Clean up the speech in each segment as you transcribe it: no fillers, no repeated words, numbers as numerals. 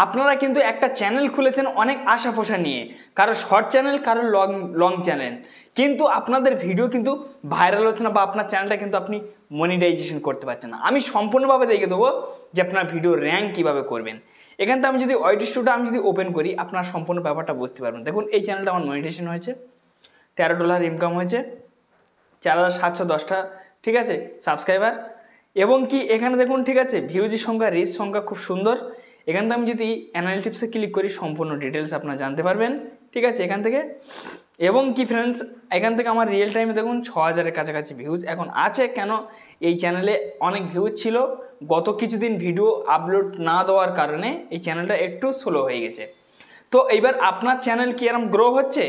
আপনারা কিন্তু একটা চ্যানেল খুলেছেন অনেক আশা পোষা নিয়ে, কারো শর্ট চ্যানেল, কারো লং চ্যানেল, কিন্তু আপনাদের ভিডিও কিন্তু ভাইরাল হচ্ছে না বা আপনার চ্যানেলটা কিন্তু আপনি মনিটাইজেশন করতে পারছেন না। আমি সম্পূর্ণভাবে দেখে দেবো যে আপনার ভিডিও র্যাঙ্ক কীভাবে করবেন। এখান থেকে আমি যদি ওয়াইটি স্টুডিও আমি যদি ওপেন করি, আপনার সম্পূর্ণ ব্যাপারটা বুঝতে পারবেন। দেখুন এই চ্যানেলটা আমার মনিটাইজেশন হয়েছে, $13 ইনকাম হয়েছে, 4710টা ঠিক আছে সাবস্ক্রাইবার, এবং কি এখানে দেখুন ঠিক আছে ভিউজের সংখ্যা, রিচ সংখ্যা খুব সুন্দর। এখান থেকে আমি যদি অ্যানালিটিক্সে ক্লিক করি সম্পূর্ণ ডিটেলস আপনারা জানতে পারবেন ঠিক আছে এখান থেকে। এবং কি ফ্রেন্ডস, এখান থেকে আমার রিয়েল টাইমে দেখুন 6000-এর কাছাকাছি ভিউজ এখন আছে। কেন এই চ্যানেলে অনেক ভিউজ ছিল, গত কিছুদিন ভিডিও আপলোড না দেওয়ার কারণে এই চ্যানেলটা একটু স্লো হয়ে গেছে। তো এইবার আপনার চ্যানেল কি এরকম গ্রো হচ্ছে,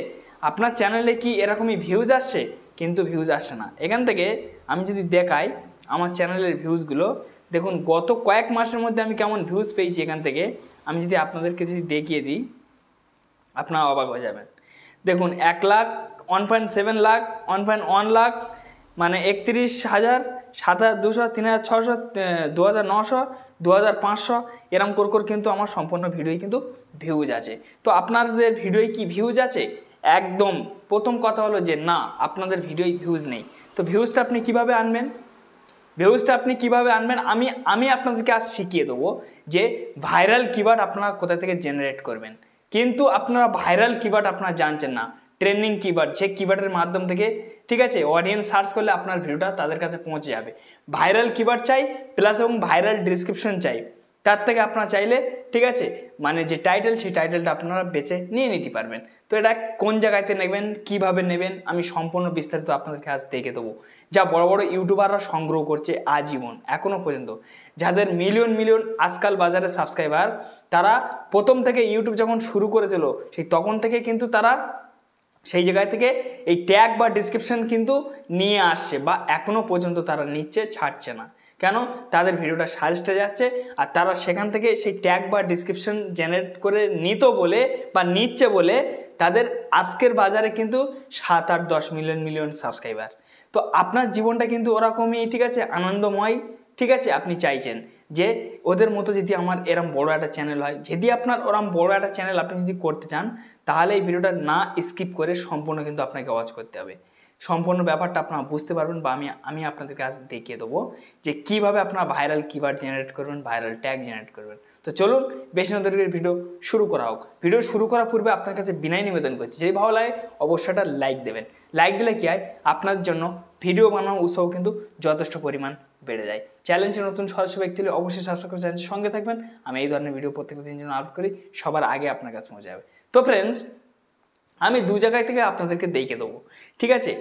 আপনার চ্যানেলে কি এরকমই ভিউজ আসছে? কিন্তু ভিউজ আসে না। এখান থেকে আমি যদি দেখাই আমার চ্যানেলের ভিউজগুলো, দেখুন গত কয়েক মাসের মধ্যে আমি কেমন ভিউজ পেয়েছি। এখান থেকে আমি যদি আপনাদেরকে যদি দেখিয়ে দিই, আপনারা অবাক হয়ে যাবেন। দেখুন 1 লাখ, 1.7 লাখ, 1.1 লাখ, মানে 31,000, 7,200, 3,600, 2,900, 2,500 এরম করে কিন্তু আমার সম্পূর্ণ ভিডিওই কিন্তু ভিউজ আছে। তো আপনাদের ভিডিওয় কি ভিউজ আছে? একদম প্রথম কথা হলো যে না, আপনাদের ভিডিওয় ভিউজ নেই। তো ভিউজটা আপনি কিভাবে আনবেন? আমি আপনাদেরকে আজ শিখিয়ে দেবো যে ভাইরাল কিওয়ার্ড আপনারা কোথা থেকে জেনারেট করবেন। কিন্তু আপনারা ভাইরাল কিওয়ার্ড আপনারা জানছেন না, ট্রেন্ডিং কিওয়ার্ড, যে কিওয়ার্ডের মাধ্যম থেকে ঠিক আছে অডিয়েন্স সার্চ করলে আপনার ভিডিওটা তাদের কাছে পৌঁছে যাবে। ভাইরাল কিওয়ার্ড চাই প্লাস এবং ভাইরাল ডিসক্রিপশন চাই। তার থেকে আপনারা চাইলে ঠিক আছে মানে যে টাইটেল, সেই টাইটেলটা আপনারা বেছে নিয়ে নিতে পারবেন। তো এটা কোন জায়গাতে নেবেন, কিভাবে নেবেন, আমি সম্পূর্ণ বিস্তারিত আপনাদেরকে আজ দেখে দেবো। যা বড় বড় ইউটিউবাররা সংগ্রহ করছে আজীবন এখনো পর্যন্ত, যাদের মিলিয়ন মিলিয়ন আজকাল বাজারে সাবস্ক্রাইবার, তারা প্রথম থেকে ইউটিউব যখন শুরু করেছিল সেই তখন থেকে কিন্তু তারা সেই জায়গায় থেকে এই ট্যাগ বা ডিসক্রিপশন কিন্তু নিয়ে আসছে বা এখনো পর্যন্ত তারা নিচ্ছে, ছাড়ছে না। কেন? তাদের ভিডিওটা সাজেস্টে যাচ্ছে আর তারা সেখান থেকে সেই ট্যাগ বা ডিসক্রিপশন জেনারেট করে নিত বলে বা নিচ্ছে বলে তাদের আজকের বাজারে কিন্তু 7-8-10 মিলিয়ন মিলিয়ন সাবস্ক্রাইবার। তো আপনার জীবনটা কিন্তু ওরকমই ঠিক আছে আনন্দময় ঠিক আছে। আপনি চাইছেন যে ওদের মতো যদি আমার এরম বড় একটা চ্যানেল হয়, যদি আপনার ওরম বড় একটা চ্যানেল আপনি যদি করতে চান, তাহলে এই ভিডিওটা না স্কিপ করে সম্পূর্ণ কিন্তু আপনাকে ওয়াচ করতে হবে। সম্পূর্ণ ব্যাপারটা আপনারা বুঝতে পারবেন বা আমি আপনাদেরকে আজ দেখিয়ে দেবো যে কিভাবে আপনারা ভাইরাল কিওয়ার্ড জেনারেট করবেন, ভাইরাল ট্যাগ জেনারেট করবেন। তো চলুন বেশি না দেরি করে ভিডিও শুরু করা হোক। ভিডিও শুরু করার পূর্বে আপনার কাছে বিনয় নিবেদন করছি, যদি ভালো লাগে অবশ্যই একটা লাইক দেবেন। লাইক দিলে কি হয়, আপনার জন্য ভিডিও বানানোর উৎসাহ কিন্তু যথেষ্ট পরিমাণ বেড়ে যায়। চ্যালেঞ্জে নতুন সদস্য ব্যক্তি হলে অবশ্যই সাবস্ক্রাইব করে চ্যানেলের সঙ্গে থাকবেন। আমি এই ধরনের ভিডিও প্রত্যেক দিন জন্য আপলোড করি, সবার আগে আপনার কাছে পৌঁছে যাবে। তো ফ্রেন্ডস, আমি দু জায়গায় থেকে আপনাদেরকে দেখে দেবো ঠিক আছে।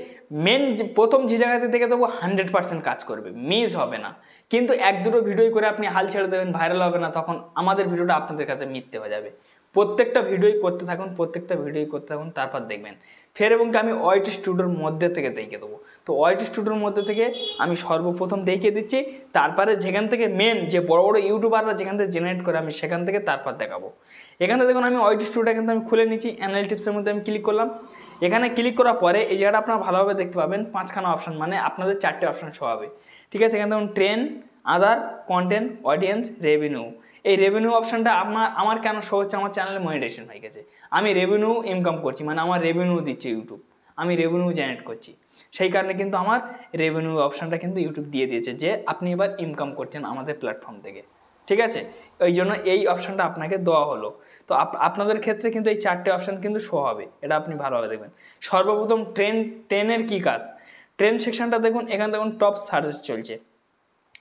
প্রথম যে জায়গাতে দেখে দেবো 100% কাজ করবে, মিস হবে না। কিন্তু 1-2 ভিডিও করে আপনি হাল ছেড়ে দেবেন, ভাইরাল হবে না, তখন আমাদের ভিডিওটা আপনাদের কাছে মিথ্যে হয়ে যাবে। প্রত্যেকটা ভিডিওই করতে থাকুন, তারপর দেখবেন ফের। এবং আমি ওয়াইটি স্টুডিওর মধ্যে থেকে দেখে দেবো। তো ওয়াইটি স্টুডিওর মধ্যে থেকে আমি সর্বপ্রথম দেখিয়ে দিচ্ছি, তারপরে যেখান থেকে মেন যে বড় বড় ইউটিউবাররা যেখান থেকে জেনারেট করে আমি সেখান থেকে তারপর দেখাবো। এখানে দেখুন আমি ওয়াইটি স্টুডিওটা কিন্তু আমি খুলে নিচ্ছি, অ্যানালিটিক্সের মধ্যে আমি ক্লিক করলাম। এখানে ক্লিক করার পরে এই জায়গাটা আপনারা ভালোভাবে দেখতে পাবেন, 5খানা অপশান, মানে আপনাদের 4টে অপশান শো হবে ঠিক আছে। এখানে দেখুন ট্রেন্ড, আদার, কন্টেন্ট, অডিয়েন্স, রেভিনিউ। এই রেভিনিউ অপশানটা আমার কেন শো হচ্ছে, আমার চ্যানেলে মনিটাইজেশন হয়ে গেছে, আমি রেভিনিউ ইনকাম করছি, মানে আমার রেভিনিউ দিচ্ছে ইউটিউব, আমি রেভিনিউ জেনারেট করছি, সেই কারণে কিন্তু আমার রেভিনিউ অপশানটা কিন্তু ইউটিউব দিয়ে দিয়েছে যে আপনি এবার ইনকাম করছেন আমাদের প্ল্যাটফর্ম থেকে ঠিক আছে। ওই জন্য এই অপশানটা আপনাকে দেওয়া হলো। তো আপনাদের ক্ষেত্রে কিন্তু এই 4টে অপশান কিন্তু শো হবে, এটা আপনি ভালোভাবে দেখবেন। সর্বপ্রথম ট্রেনের কি কাজ, ট্রেন্ড সেকশনটা দেখুন, এখানে দেখুন টপ সার্চ চলছে,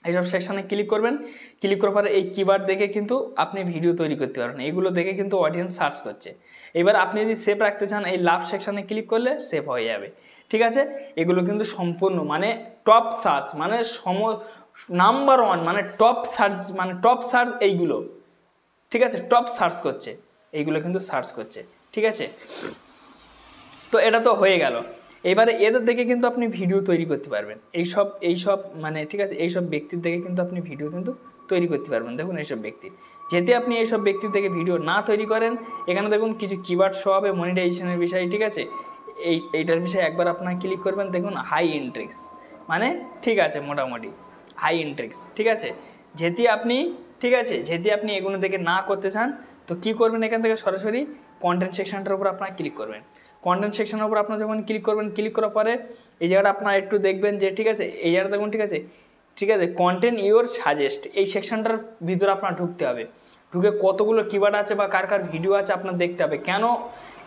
এইসব সেকশানে ক্লিক করবেন। ক্লিক করার পরে এই কিওয়ার্ড দেখে কিন্তু আপনি ভিডিও তৈরি করতে পারবেন, এগুলো দেখে কিন্তু অডিয়েন্স সার্চ করছে। এবার আপনি যদি সেভ রাখতে চান এই লাভ সেকশানে ক্লিক করলে সেভ হয়ে যাবে ঠিক আছে। এগুলো কিন্তু সম্পূর্ণ মানে টপ সার্চ, মানে নাম্বার 1, মানে টপ সার্চ এইগুলো ঠিক আছে, টপ সার্চ করছে, এইগুলো কিন্তু সার্চ করছে ঠিক আছে। তো এটা তো হয়ে গেল। এবারে এদের দেখে কিন্তু আপনি ভিডিও তৈরি করতে পারবেন, এইসব মানে ঠিক আছে, এইসব ব্যক্তির দেখে কিন্তু আপনি ভিডিও কিন্তু তৈরি করতে পারবেন। দেখুন এইসব ব্যক্তি, যেতে আপনি এইসব ব্যক্তির থেকে ভিডিও না তৈরি করেন, এখানে দেখুন কিছু কিওয়ার্ড শো হবে মনিটাইজেশনের বিষয় ঠিক আছে। এইটার বিষয়ে একবার আপনার ক্লিক করবেন, দেখুন হাই ইন্ট্রিক্স, মানে ঠিক আছে মোটামুটি হাই ইন্ট্রিক্স ঠিক আছে। যেতে আপনি ঠিক আছে। যদি আপনি এগুলো দেখে না করতে চান তো কি করবেন, এখান থেকে সরাসরি কন্টেন্ট সেকশনটার উপর আপনারা ক্লিক করবেন। কন্টেন্ট সেকশনের উপর আপনারা যখন ক্লিক করবেন, ক্লিক করার পরে এই জায়গাটা আপনারা একটু দেখবেন যে ঠিক আছে, এই জায়গাটা দেখুন ঠিক আছে, ঠিক আছে, কন্টেন্ট ইউর সাজেস্ট, এই সেকশনটার ভিতরে আপনার ঢুকতে হবে। ঢুকে কতগুলো কিওয়ার্ড আছে বা কার কার ভিডিও আছে আপনার দেখতে হবে। কেন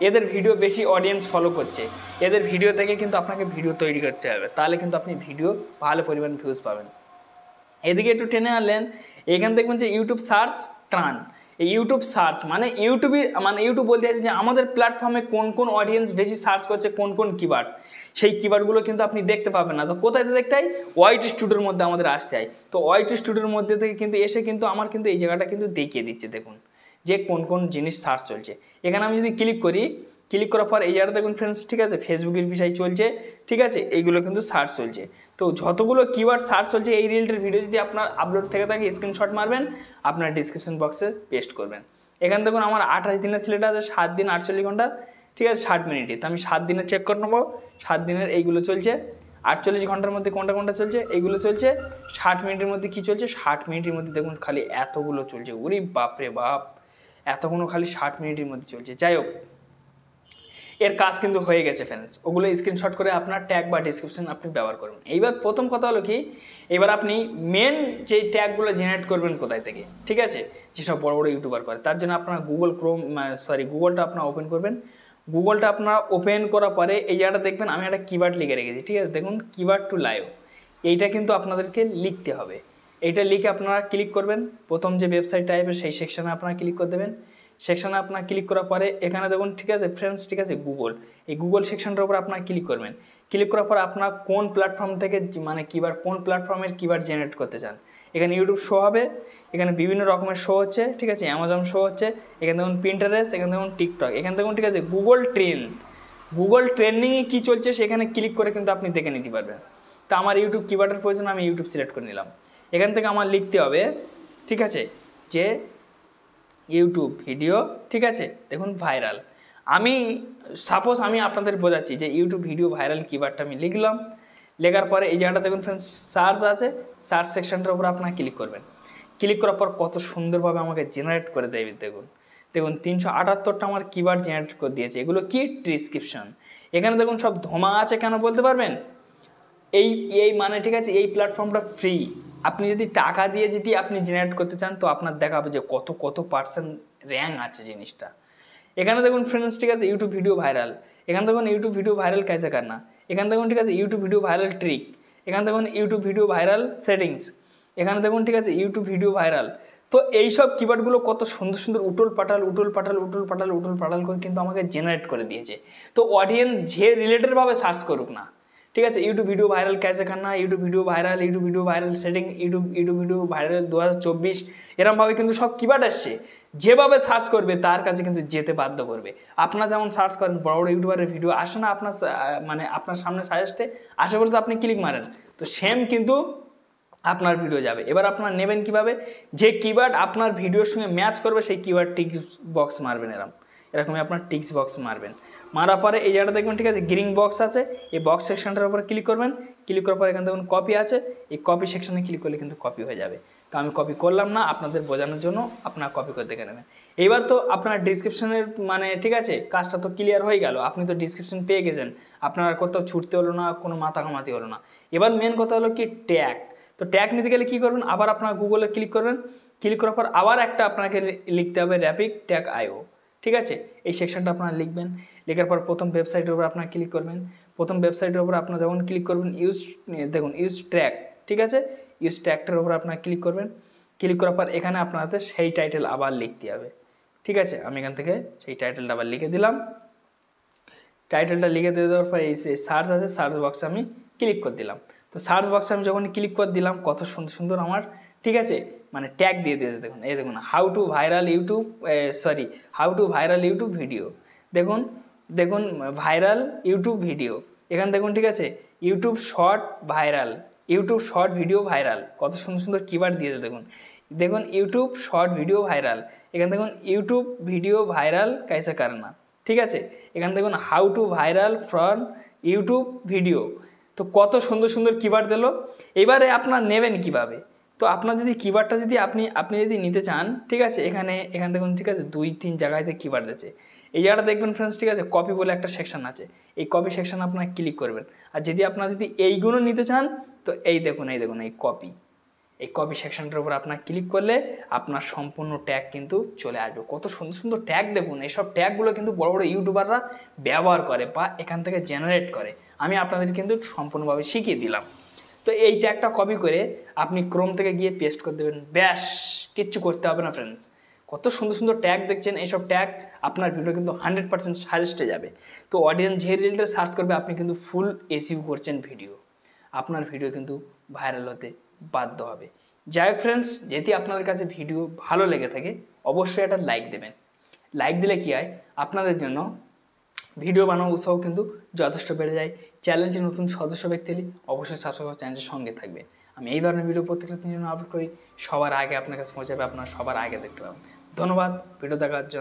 এদের ভিডিও বেশি অডিয়েন্স ফলো করছে, এদের ভিডিও থেকে কিন্তু আপনাকে ভিডিও তৈরি করতে হবে, তাহলে কিন্তু আপনি ভিডিও ভালো পরিমাণ ভিউজ পাবেন। এদিকে একটু টেনে আনলেন, এখানে দেখবেন যে ইউটিউব সার্চ টার্ন। এই ইউটিউব সার্চ মানে ইউটিউব বলতে আছে যে আমাদের প্ল্যাটফর্মে কোন কোন অডিয়েন্স বেশি সার্চ করছে, কোন কোন কিওয়ার্ড, সেই কিওয়ার্ডগুলো কিন্তু আপনি দেখতে পাবেন না। তো কোথায় দেখতে হয়, ওয়াইটি স্টুডিওর মধ্যে আমাদের আসতে হয়। তো ওয়াইটি স্টুডিওর মধ্যে থেকে কিন্তু এসে কিন্তু আমার কিন্তু এই জায়গাটা কিন্তু দেখিয়ে দিচ্ছে, দেখুন যে কোন কোন জিনিস সার্চ চলছে। এখানে আমি যদি ক্লিক করি, ক্লিক করার পর এই জায়গাটা দেখুন ফ্রেন্ডস, ঠিক আছে, ফেসবুকের বিষয় চলছে, ঠিক আছে, এইগুলো কিন্তু সার্চ চলছে। তো যতগুলো কিওয়ার্ড সার্চ চলছে এই রিলেটেড ভিডিও যদি আপনার আপলোড থেকে থাকে স্ক্রিনশট মারবেন, আপনার ডিসক্রিপশন বক্সে পেস্ট করবেন। এখানে দেখুন আমার 28 দিনের সিলেট আছে, 7 দিন 48 ঘন্টা, ঠিক আছে, 60 মিনিটে। তো আমি 7 দিনে চেক করে নেবো, 7 দিনের এইগুলো চলছে। 48 ঘন্টার মধ্যে কোনটা কোনটা চলছে, এইগুলো চলছে। 60 মিনিটের মধ্যে কি চলছে, 60 মিনিটের মধ্যে দেখুন খালি এতগুলো চলছে, উরি বাপরে বাপ, এতগুলো খালি 60 মিনিটের মধ্যে চলছে। যাই হোক, এর কাজ কিন্তু হয়ে গেছে ফ্রেন্ডস, ওগুলো স্ক্রিনশট করে আপনার ট্যাগ বা ডিসক্রিপশন আপনি ব্যবহার করবেন। এইবার প্রথম কথা হলো কি, এবার আপনি মেন যে ট্যাগগুলো জেনারেট করবেন কোথায় থেকে, ঠিক আছে, যেসব বড় বড় ইউটিউবার করে, তার জন্য আপনার গুগলটা আপনার ওপেন করবেন। গুগলটা আপনার ওপেন করার পরে এই জায়গাটা দেখবেন আমি একটা কিওয়ার্ড লিখে রেখেছি, ঠিক আছে, দেখুন কিওয়ার্ড টু লাইভ, এইটা কিন্তু আপনাদেরকে লিখতে হবে। এইটা লিখে আপনারা ক্লিক করবেন, প্রথম যে ওয়েবসাইট টাইপের সেই সেকশনে আপনারা ক্লিক করে দেবেন। সেকশনে আপনার ক্লিক করার পরে এখানে দেখুন, ঠিক আছে ফ্রেন্ডস, ঠিক আছে, গুগল, এই গুগল সেকশনটার উপর আপনার ক্লিক করবেন। ক্লিক করার পর আপনার কোন প্ল্যাটফর্ম থেকে মানে কিওয়ার্ড, কোন প্ল্যাটফর্মের কিওয়ার্ড জেনারেট করতে চান। এখানে ইউটিউব শো হবে, এখানে বিভিন্ন রকমের শো হচ্ছে, ঠিক আছে, অ্যামাজন শো হচ্ছে, এখানে দেখুন পিন্টারেস্ট, এখানে দেখুন টিকটক, এখানে দেখুন, ঠিক আছে, গুগল ট্রেন্ডিংয়ে কী চলছে সেখানে ক্লিক করে কিন্তু আপনি দেখে নিতে পারবেন। তা আমার ইউটিউব কিওয়ার্ডের প্রয়োজন, আমি ইউটিউব সিলেক্ট করে নিলাম। এখান থেকে আমার লিখতে হবে, ঠিক আছে, যে ইউটিউব ভিডিও, ঠিক আছে, দেখুন ভাইরাল। আমি সাপোজ আমি আপনাদের বোঝাচ্ছি যে ইউটিউব ভিডিও ভাইরাল কিওয়ার্ডটা আমি লিখলাম। লেখার পরে এই জায়গাটা দেখুন ফ্রেন্ডস সার্চ আছে, সার্চ সেকশনটার উপর আপনারা ক্লিক করবেন। ক্লিক করার পর কত সুন্দরভাবে আমাকে জেনারেট করে দেবে, দেখুন 378টা আমার কিওয়ার্ড জেনারেট করে দিয়েছে। এগুলো কি, ডিসক্রিপশন। এখানে দেখুন সব ধোঁয়া আছে, কেন বলতে পারবেন, এই মানে, ঠিক আছে, এই প্ল্যাটফর্মটা ফ্রি। আপনি যদি টাকা দিয়ে যদি আপনি জেনারেট করতে চান তো আপনার দেখাবে যে কত পার্সেন্ট র্যাঙ্ক আছে জিনিসটা। এখানে দেখুন ফ্রেন্ডস, ঠিক আছে, ইউটিউব ভিডিও ভাইরাল, এখানে দেখুন ইউটিউব ভিডিও ভাইরাল कैसे करना, এখানে দেখুন, ঠিক আছে, ইউটিউব ভিডিও ভাইরাল ট্রিক, এখানে দেখুন ইউটিউব ভিডিও ভাইরাল সেটিংস, এখানে দেখুন, ঠিক আছে, ইউটিউব ভিডিও ভাইরাল। তো এইসব কিওয়ার্ডগুলো কত সুন্দর সুন্দর উটল পাটাল করে কিন্তু আমাকে জেনারেট করে দিয়েছে। তো অডিয়েন্স যে রিলেটেডভাবে সার্চ করুক না, ঠিক আছে, ইউটিউব ভিডিও ভাইরাল कैसे करना, YouTube video viral setting, YouTube video viral 2024, এরমভাবে কিন্তু সব কিওয়ার্ড আসছে। যেভাবে সার্চ করবে তার কাছে কিন্তু যেতে বাধ্য করবে। আপনারা যেমন সার্চ করেন, বড় বড় ইউটিউবারের ভিডিও আসে না আপনার মানে আপনার সামনে সাজেস্টে আসে বলে তো আপনি ক্লিক মারেন, তো সেম কিন্তু আপনার ভিডিও যাবে। এবার আপনার নেবেন কিভাবে, যে কিওয়ার্ড আপনার ভিডিওর সঙ্গে ম্যাচ করবে সেই কিওয়ার্ড টিক্স বক্স মারবেন, এরকমই আপনার টিক্স বক্স মারবেন। মারার পরে এই জায়গাটা দেখবেন, ঠিক আছে, গ্রিন বক্স আছে, এই বক্স সেকশনটার উপর ক্লিক করবেন। ক্লিক করার পর এখানে দেখুন কপি আছে, এই কপি সেকশনে ক্লিক করলে কিন্তু কপি হয়ে যাবে। তো আমি কপি করলাম না, আপনাদের বোঝানোর জন্য আপনারা কপি করে দেখে নেবেন। এইবার তো আপনার ডিসক্রিপশনের মানে, ঠিক আছে, কাজটা তো ক্লিয়ার হয়ে গেল, আপনি তো ডিসক্রিপশন পেয়ে গেছেন, আপনার কোথাও ছুটতে হলো না, কোনো মাথা ঘামাতি হলো না। এবার মেন কথা হলো কি, ট্যাগ। তো ট্যাগ নিতে গেলে কী করবেন, আবার আপনার গুগলে ক্লিক করবেন। ক্লিক করার পর আবার একটা আপনাকে লিখতে হবে র্যাপিড ট্যাগ আইও, ঠিক আছে, এই সেকশনটা আপনারা লিখবেন। লেখার পর প্রথম ওয়েবসাইটের উপর আপনারা ক্লিক করবেন। প্রথম ওয়েবসাইটের উপর আপনারা যখন ক্লিক করবেন ইউজ ট্র্যাক, ঠিক আছে, ইউজ ট্র্যাকটার উপর আপনারা ক্লিক করবেন। ক্লিক করার পর এখানে আপনাদের সেই টাইটেল আবার লিখতে হবে, ঠিক আছে। আমি এখান থেকে সেই টাইটেলটা আবার লিখে দিলাম। টাইটেলটা লিখে দিয়ে দেওয়ার পর এই সার্চ আছে, সার্চ বক্সে আমি ক্লিক করে দিলাম। তো সার্চ বক্সে আমি যখন ক্লিক করে দিলাম কত সুন্দর সুন্দর আমার, ঠিক আছে, মানে ট্যাগ দিয়ে দিয়েছে। দেখুন এই দেখুন how to viral YouTube video, দেখুন ভাইরাল ইউটিউব ভিডিও, এখানে দেখুন, ঠিক আছে, ইউটিউব শর্ট ভিডিও ভাইরাল, কত সুন্দর সুন্দর কিওয়ার্ড দিয়েছে। দেখুন ইউটিউব শর্ট ভিডিও ভাইরাল, এখানে দেখুন ইউটিউব ভিডিও ভাইরাল कैसे करना, ঠিক আছে, এখানে দেখুন how to viral from YouTube video. তো কত সুন্দর সুন্দর কিওয়ার্ড দিল। এবারে আপনার নেবেন কিভাবে, তো আপনার যদি কিওয়ার্ডটা যদি আপনি যদি নিতে চান, ঠিক আছে, এখান দেখুন, ঠিক আছে, 2-3 জায়গাতে কিওয়ার্ড আছে। এই জায়গাটা দেখবেন ফ্রেন্ডস, ঠিক আছে, কপি বলে একটা সেকশন আছে, এই কপি সেকশন আপনারা ক্লিক করবেন। আর যদি আপনারা যদি এইগুলো নিতে চান, তো এই দেখুন এই কপি সেকশনটার উপর আপনার ক্লিক করলে আপনার সম্পূর্ণ ট্যাগ কিন্তু চলে আসবে। কত সুন্দর সুন্দর ট্যাগ দেখুন, এইসব ট্যাগগুলো কিন্তু বড় বড় ইউটিউবাররা ব্যবহার করে বা এখান থেকে জেনারেট করে। আমি আপনাদের কিন্তু সম্পূর্ণভাবে শিখিয়ে দিলাম। তো এই ট্যাগটা কপি করে আপনি ক্রোম থেকে গিয়ে পেস্ট করে দেবেন, ব্যাস, কিচ্ছু করতে হবে না ফ্রেন্ডস। কত সুন্দর সুন্দর ট্যাগ দেখছেন, এইসব ট্যাগ আপনার ভিডিও কিন্তু 100% সাজেস্টে যাবে। তো অডিয়েন্স যে রিলেটেড সার্চ করবে, আপনি কিন্তু ফুল এসইও করছেন ভিডিও, আপনার ভিডিও কিন্তু ভাইরাল হতে বাধ্য হবে। যাই হোক ফ্রেন্ডস, যদি আপনাদের কাছে ভিডিও ভালো লেগে থাকে অবশ্যই একটা লাইক দেবেন। লাইক দিলে কি হয়, আপনাদের জন্য ভিডিও বানানো উৎসাহ কিন্তু যথেষ্ট বেড়ে যায়। চ্যানেলটি নতুন সদস্য ব্যক্তি হলে অবশ্যই সাবস্ক্রাইব করে চ্যানেলের সঙ্গে থাকবে। আমি এই ধরনের ভিডিও প্রত্যেকটা দিনের জন্য আপলোড করি, সবার আগে আপনার কাছে পৌঁছাবে, আপনারা সবার আগে দেখতে পাবেন। ধন্যবাদ ভিডিও দেখার জন্য।